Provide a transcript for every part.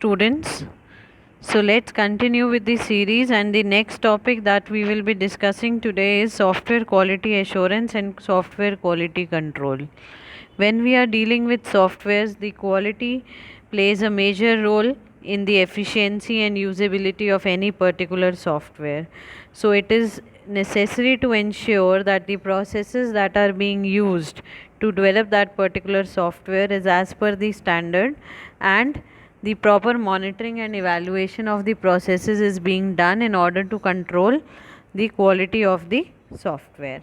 students. So let's continue with the series, and the next topic that we will be discussing today is software quality assurance and software quality control. When we are dealing with softwares, the quality plays a major role in the efficiency and usability of any particular software. So it is necessary to ensure that the processes that are being used to develop that particular software is as per the standard, and the proper monitoring and evaluation of the processes is being done in order to control the quality of the software.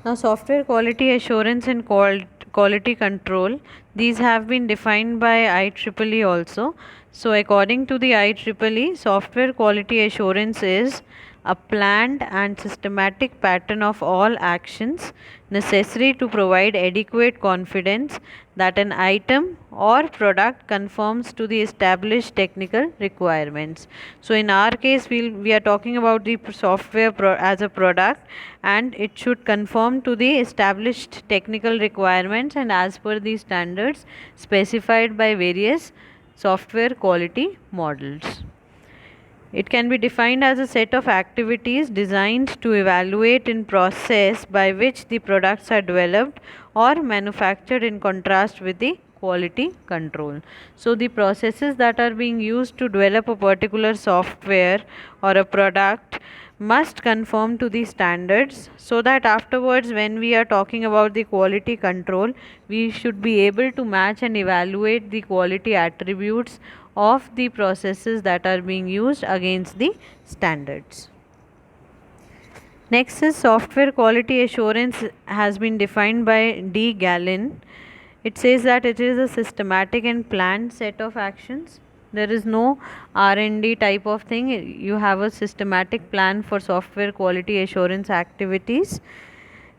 Now, software quality assurance and quality control, these have been defined by IEEE also. So, according to the IEEE, software quality assurance is a planned and systematic pattern of all actions necessary to provide adequate confidence that an item or product conforms to the established technical requirements. So in our case, we are talking about the software as a product, and it should conform to the established technical requirements and as per the standards specified by various software quality models. It can be defined as a set of activities designed to evaluate in process by which the products are developed or manufactured in contrast with the quality control. So the processes that are being used to develop a particular software or a product must conform to the standards, so that afterwards when we are talking about the quality control, we should be able to match and evaluate the quality attributes of the processes that are being used against the standards. Next is software quality assurance has been defined by D. Gallin. It says that it is a systematic and planned set of actions. There is no R&D type of thing. You have a systematic plan for software quality assurance activities.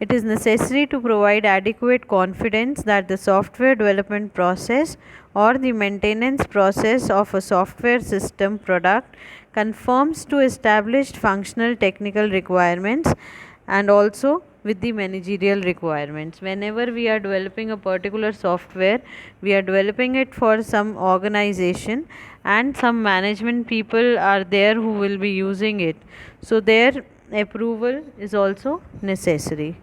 It is necessary to provide adequate confidence that the software development process or the maintenance process of a software system product conforms to established functional technical requirements and also with the managerial requirements. Whenever we are developing a particular software, we are developing it for some organization, and some management people are there who will be using it. So their approval is also necessary.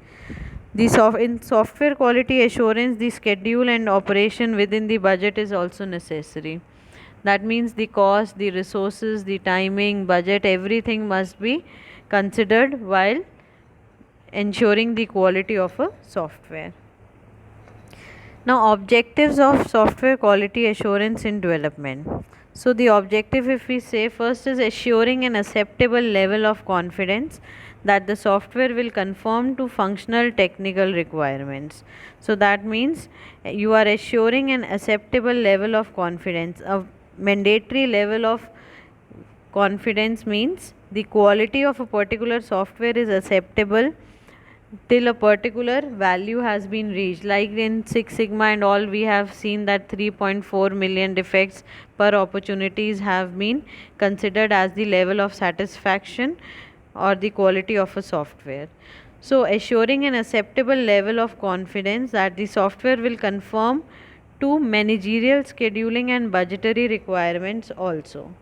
In software quality assurance, the schedule and operation within the budget is also necessary. That means the cost, the resources, the timing, budget, everything must be considered while ensuring the quality of a software. Now, objectives of software quality assurance in development. So, the objective, if we say first, is assuring an acceptable level of confidence that the software will conform to functional technical requirements. So, that means you are assuring an acceptable level of confidence. A mandatory level of confidence means the quality of a particular software is acceptable till a particular value has been reached. Like in Six Sigma and all, we have seen that 3.4 million defects per opportunities have been considered as the level of satisfaction or the quality of a software. So assuring an acceptable level of confidence that the software will conform to managerial scheduling and budgetary requirements also.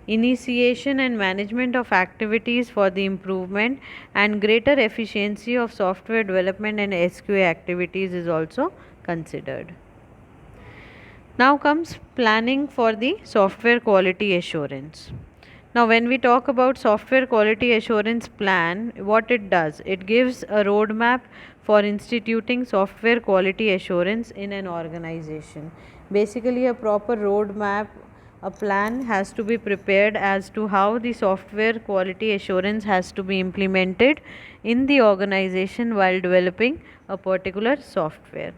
Initiation and management of activities for the improvement and greater efficiency of software development and SQA activities is also considered. Now comes planning for the software quality assurance. Now, when we talk about software quality assurance plan, what it does, it gives a roadmap for instituting software quality assurance in an organization. Basically, a proper roadmap, a plan has to be prepared as to how the software quality assurance has to be implemented in the organization while developing a particular software.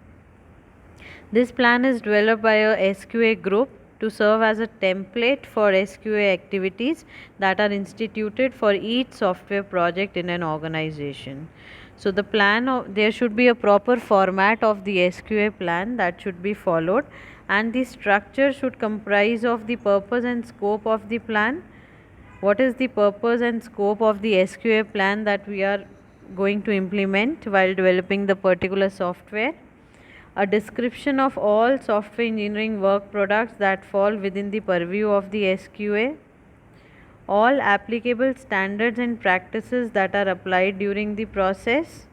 This plan is developed by a SQA group to serve as a template for SQA activities that are instituted for each software project in an organization. So the there should be a proper format of the SQA plan that should be followed, and the structure should comprise of the purpose and scope of the plan. What is the purpose and scope of the SQA plan that we are going to implement while developing the particular software? A description of all software engineering work products that fall within the purview of the SQA, all applicable standards and practices that are applied during the process,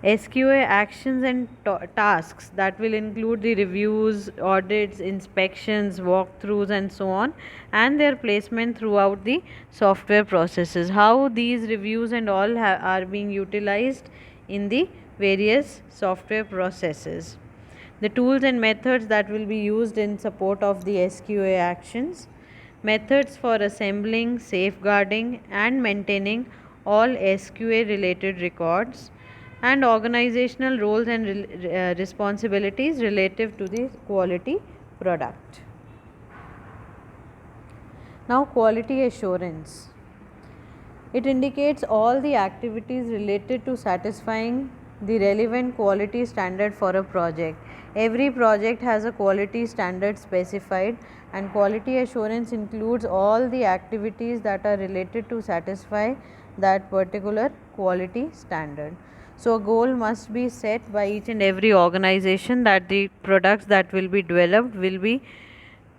SQA actions and tasks that will include the reviews, audits, inspections, walkthroughs, and so on, and their placement throughout the software processes. How these reviews and all are being utilized in the various software processes. The tools and methods that will be used in support of the SQA actions. Methods for assembling, safeguarding, and maintaining all SQA related records, and organizational roles and responsibilities relative to the quality product. Now, quality assurance. It indicates all the activities related to satisfying the relevant quality standard for a project. Every project has a quality standard specified, and quality assurance includes all the activities that are related to satisfy that particular quality standard. So, a goal must be set by each and every organization that the products that will be developed will be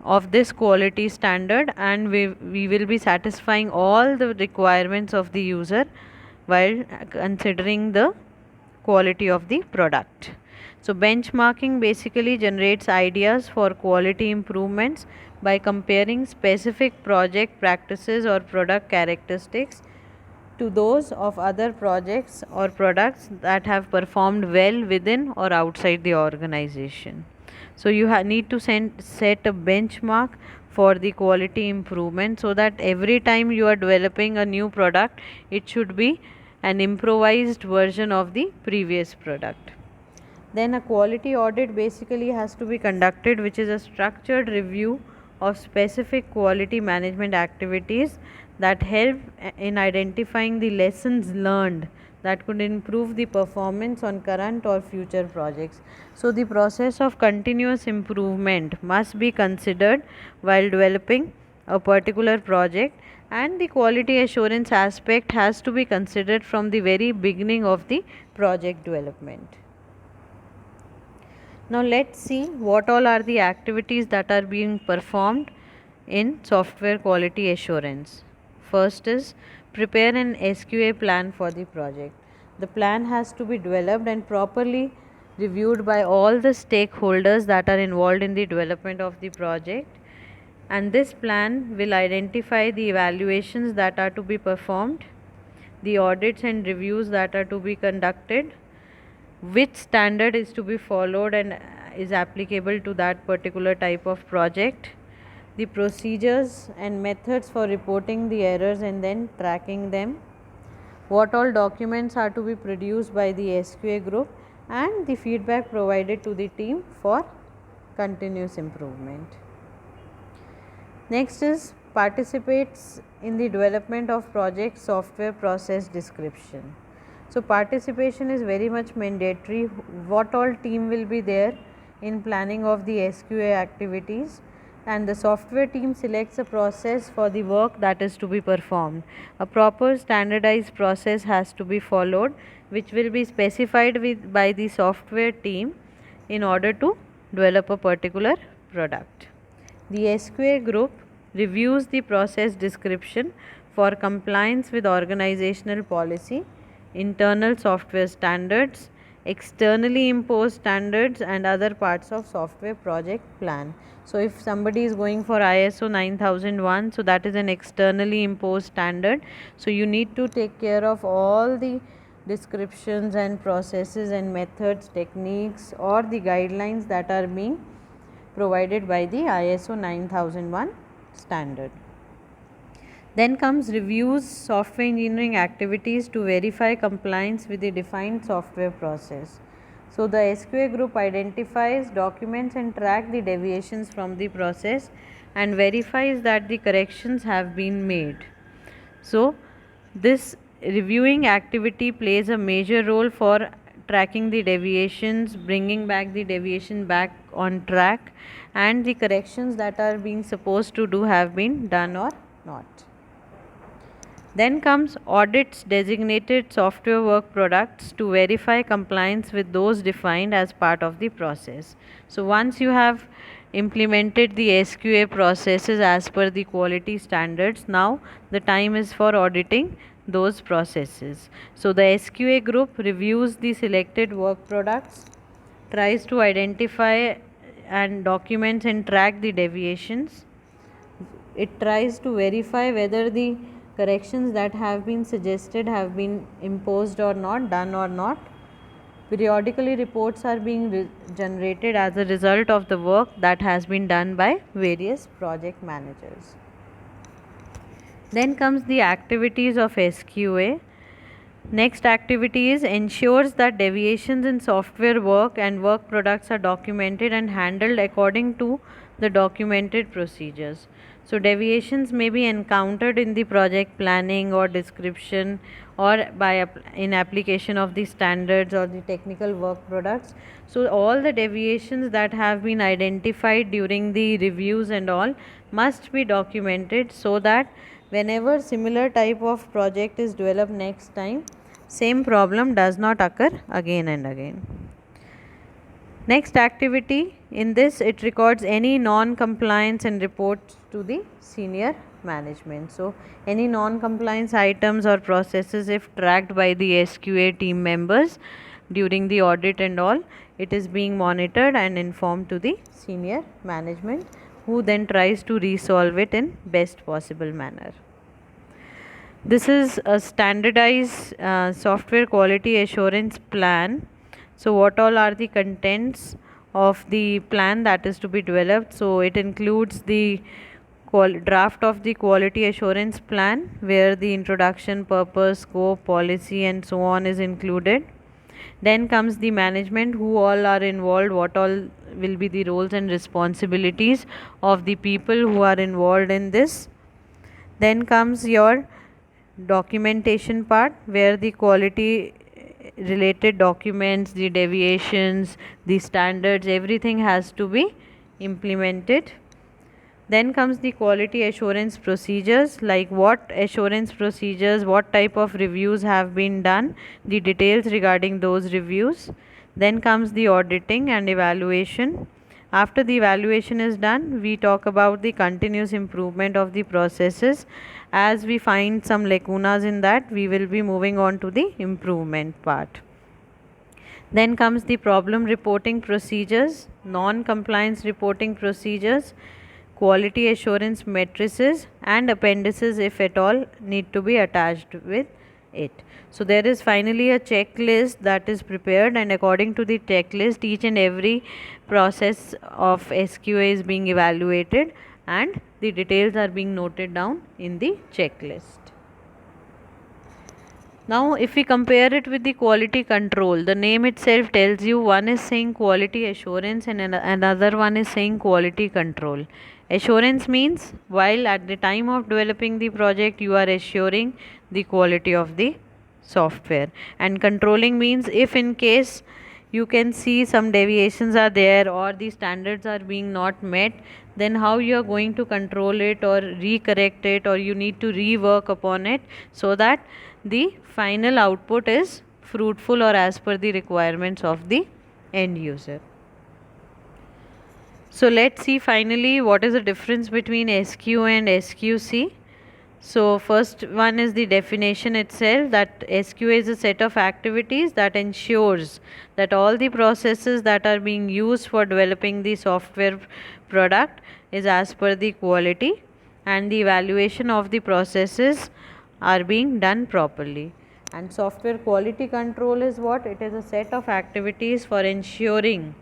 of this quality standard, and we will be satisfying all the requirements of the user while considering the quality of the product. So, benchmarking basically generates ideas for quality improvements by comparing specific project practices or product characteristics to those of other projects or products that have performed well within or outside the organization. So, you need to set a benchmark for the quality improvement, so that every time you are developing a new product, it should be an improvised version of the previous product. Then a quality audit basically has to be conducted, which is a structured review of specific quality management activities that help in identifying the lessons learned that could improve the performance on current or future projects. So, the process of continuous improvement must be considered while developing a particular project, and the quality assurance aspect has to be considered from the very beginning of the project development. Now, let's see what all are the activities that are being performed in software quality assurance. First is prepare an SQA plan for the project. The plan has to be developed and properly reviewed by all the stakeholders that are involved in the development of the project, and this plan will identify the evaluations that are to be performed, the audits and reviews that are to be conducted, which standard is to be followed and is applicable to that particular type of project, the procedures and methods for reporting the errors and then tracking them, what all documents are to be produced by the SQA group, and the feedback provided to the team for continuous improvement. Next is participates in the development of project software process description. So, participation is very much mandatory. What all team will be there in planning of the SQA activities, and the software team selects a process for the work that is to be performed. A proper standardized process has to be followed, which will be specified by the software team in order to develop a particular product. The SQA group reviews the process description for compliance with organizational policy, internal software standards, externally imposed standards, and other parts of software project plan. So, if somebody is going for ISO 9001, so that is an externally imposed standard. So, you need to take care of all the descriptions and processes and methods, techniques, or the guidelines that are being provided by the ISO 9001 standard. Then comes reviews software engineering activities to verify compliance with the defined software process. So, the SQA group identifies, documents and track the deviations from the process and verifies that the corrections have been made. So, this reviewing activity plays a major role for tracking the deviations, bringing back the deviation back on track, and the corrections that are being supposed to do have been done or not. Then comes audits designated software work products to verify compliance with those defined as part of the process. So once you have implemented the SQA processes as per the quality standards, now the time is for auditing those processes. So the SQA group reviews the selected work products, tries to identify and documents and track the deviations. It tries to verify whether the corrections that have been suggested have been imposed or not, done or not. Periodically, reports are being generated as a result of the work that has been done by various project managers. Then comes the activities of SQA. Next activity is ensures that deviations in software work and work products are documented and handled according to the documented procedures. So deviations may be encountered in the project planning or description or in application of the standards or the technical work products. So all the deviations that have been identified during the reviews and all must be documented, so that whenever similar type of project is developed next time, same problem does not occur again and again. Next activity, in this it records any non-compliance and reports to the senior management. So any non-compliance items or processes, if tracked by the SQA team members during the audit and all, it is being monitored and informed to the senior management, who then tries to resolve it in best possible manner. This is a standardized software quality assurance plan. So what all are the contents of the plan that is to be developed? So it includes the draft of the quality assurance plan, where the introduction, purpose, scope, policy and so on is included. Then comes the management, who all are involved, what all will be the roles and responsibilities of the people who are involved in this. Then comes your documentation part, where the quality related documents, the deviations, the standards, everything has to be implemented. Then comes the quality assurance procedures, like what assurance procedures, what type of reviews have been done, the details regarding those reviews. Then comes the auditing and evaluation. After the evaluation is done, we talk about the continuous improvement of the processes. As we find some lacunas in that, we will be moving on to the improvement part. Then comes the problem reporting procedures, non-compliance reporting procedures, quality assurance matrices and appendices, if at all, need to be attached with it. So there is finally a checklist that is prepared, and according to the checklist, each and every process of SQA is being evaluated and the details are being noted down in the checklist. Now if we compare it with the quality control, the name itself tells you, one is saying quality assurance and another one is saying quality control. Assurance means while at the time of developing the project you are assuring the quality of the software, and controlling means if in case you can see some deviations are there or the standards are being not met, then how you are going to control it or recorrect it, or you need to rework upon it so that the final output is fruitful or as per the requirements of the end user. So let's see finally what is the difference between SQA and SQC. So first one is the definition itself, that SQA is a set of activities that ensures that all the processes that are being used for developing the software product is as per the quality, and the evaluation of the processes are being done properly. And software quality control is what? It is a set of activities for ensuring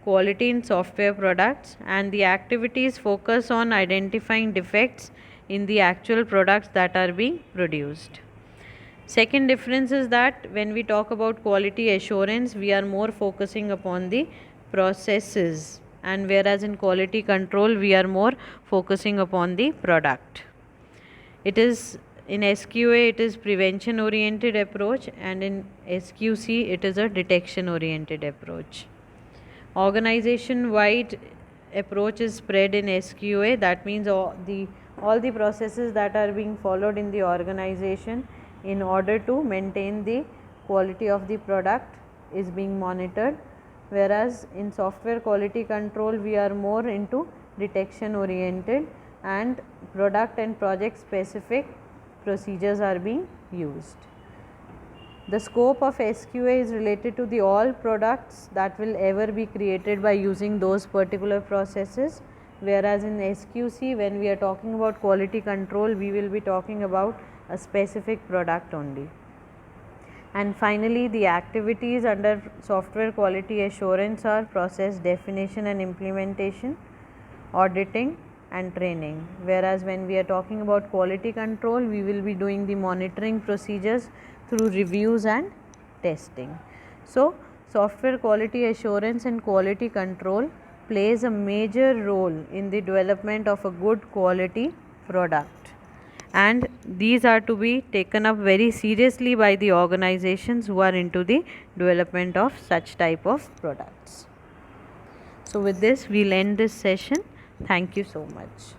quality in software products, and the activities focus on identifying defects in the actual products that are being produced. Second difference is that when we talk about quality assurance, we are more focusing upon the processes, and whereas in quality control we are more focusing upon the product. It is in SQA it is prevention oriented approach, and in SQC it is a detection oriented approach. Organization wide approach is spread in SQA. That means all the processes that are being followed in the organization in order to maintain the quality of the product is being monitored, whereas in software quality control we are more into detection oriented and product and project specific procedures are being used. The scope of SQA is related to the all products that will ever be created by using those particular processes, whereas in SQC when we are talking about quality control we will be talking about a specific product only. And finally, the activities under software quality assurance are process definition and implementation, auditing and training, whereas when we are talking about quality control we will be doing the monitoring procedures through reviews and testing. So, software quality assurance and quality control plays a major role in the development of a good quality product, and these are to be taken up very seriously by the organizations who are into the development of such type of products. So with this we'll end this session. Thank you so much.